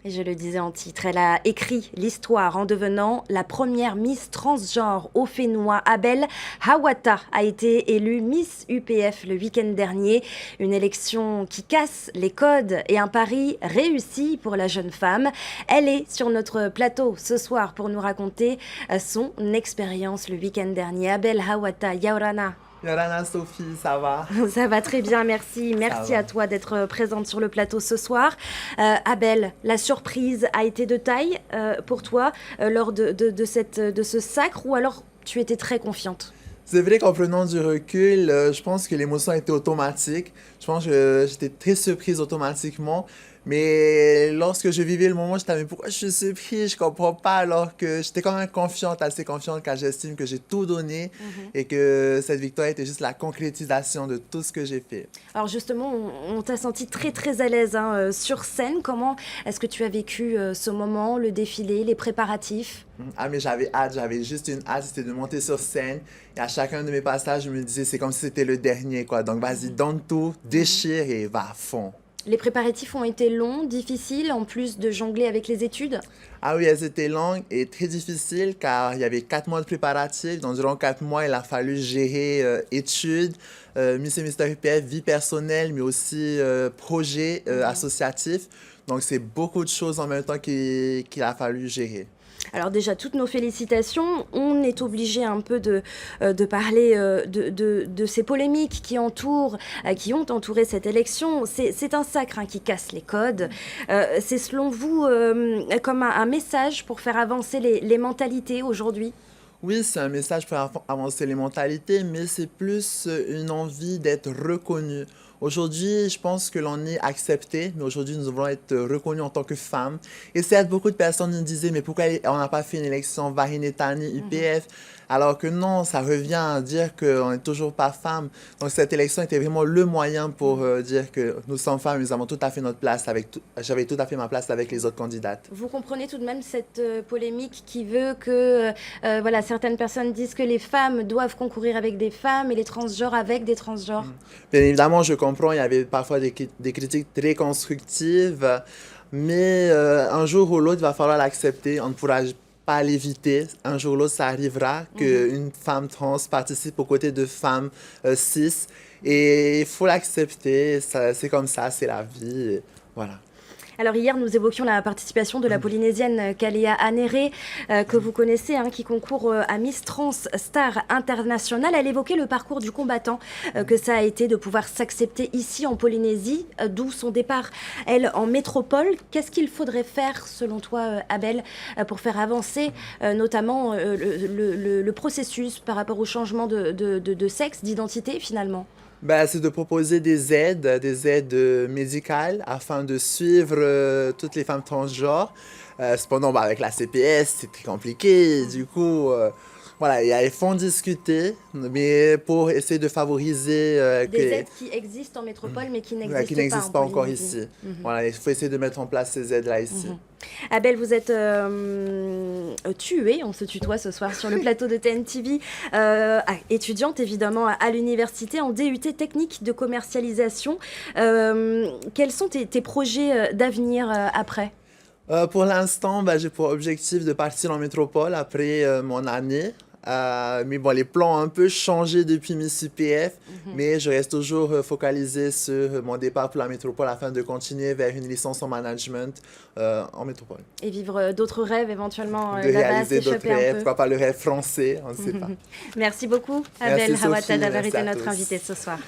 Et je le disais en titre, elle a écrit l'histoire en devenant la première Miss transgenre au Fénois. Abel Hawata a été élue Miss UPF le week-end dernier. Une élection qui casse les codes et un pari réussi pour la jeune femme. Elle est sur notre plateau ce soir pour nous raconter son expérience le week-end dernier. Abel Hawata, Yaorana. Yorana Sophie, ça va? Ça va très bien, merci. Merci à toi d'être présente sur le plateau ce soir. Abel, la surprise a été de taille pour toi lors de ce sacre, ou alors tu étais très confiante? C'est vrai qu'en prenant du recul, je pense que l'émotion était automatique. Je pense que j'étais très surprise automatiquement. Mais lorsque je vivais le moment, j'étais mais pourquoi je suis surprise? Je comprends pas, alors que j'étais quand même confiante, assez confiante, car j'estime que j'ai tout donné et que cette victoire était juste la concrétisation de tout ce que j'ai fait. Alors justement, on t'a senti très très à l'aise sur scène. Comment est-ce que tu as vécu ce moment, le défilé, les préparatifs? Ah, mais j'avais hâte, j'avais juste une hâte, c'était de monter sur scène. Et à chacun de mes passages, je me disais, c'est comme si c'était le dernier, quoi. Donc vas-y, donne tout, déchire et va à fond. Les préparatifs ont été longs, difficiles, en plus de jongler avec les études? Ah oui, elles étaient longues et très difficiles car il y avait 4 mois de préparatifs. Donc, durant 4 mois, il a fallu gérer études, Miss et Mister UPF, vie personnelle, mais aussi projets associatifs. Donc, c'est beaucoup de choses en même temps qu'il a fallu gérer. Alors déjà, toutes nos félicitations. On est obligé un peu de parler de ces polémiques qui ont entouré cette élection. C'est un sacre qui casse les codes. C'est selon vous comme un message pour faire avancer les mentalités aujourd'hui? Oui, c'est un message pour avancer les mentalités, mais c'est plus une envie d'être reconnu. Aujourd'hui, je pense que l'on est accepté, mais aujourd'hui, nous voulons être reconnus en tant que femmes. Et certes, beaucoup de personnes nous disaient, mais pourquoi on n'a pas fait une élection Varinetani, UPF? Alors que non, ça revient à dire qu'on n'est toujours pas femmes. Donc cette élection était vraiment le moyen pour dire que nous sommes femmes, nous avons tout à fait notre place, j'avais tout à fait ma place avec les autres candidates. Vous comprenez tout de même cette polémique qui veut que voilà, certaines personnes disent que les femmes doivent concourir avec des femmes et les transgenres avec des transgenres? Bien évidemment, je comprends, il y avait parfois des critiques très constructives, mais un jour ou l'autre, il va falloir l'accepter. On ne pourra pas l'éviter. Un jour ou l'autre, ça arrivera qu'une femme trans participe aux côtés de femmes cis. Et il faut l'accepter. C'est comme ça, c'est la vie. Voilà. Alors hier, nous évoquions la participation de la Polynésienne Kaléa Anéré, que vous connaissez, qui concourt à Miss Trans Star International. Elle évoquait le parcours du combattant, que ça a été de pouvoir s'accepter ici en Polynésie, d'où son départ, elle, en métropole. Qu'est-ce qu'il faudrait faire, selon toi, Abel, pour faire avancer notamment le processus par rapport au changement de sexe, d'identité, finalement? Ben, c'est de proposer des aides médicales afin de suivre toutes les femmes transgenres. Cependant, ben, avec la CPS, c'est très compliqué. Du coup, voilà, il faut en discuter, mais pour essayer de favoriser des aides qui existent en métropole, mais qui n'existent pas encore ici. Voilà, il faut essayer de mettre en place ces aides-là ici. Abel, vous êtes tuée, on se tutoie ce soir sur le plateau de TNTV, étudiante évidemment à l'université en DUT technique de commercialisation. Quels sont tes projets d'avenir après? Pour l'instant, ben, j'ai pour objectif de partir en métropole après mon année. Mais bon, les plans ont un peu changé depuis Miss UPF, mais je reste toujours focalisé sur mon départ pour la métropole afin de continuer vers une licence en management en métropole. Et vivre d'autres rêves éventuellement de réaliser d'autres rêves, pourquoi pas le rêve français, on ne sait pas. Merci beaucoup, Abel Hawata, d'avoir été notre invité ce soir.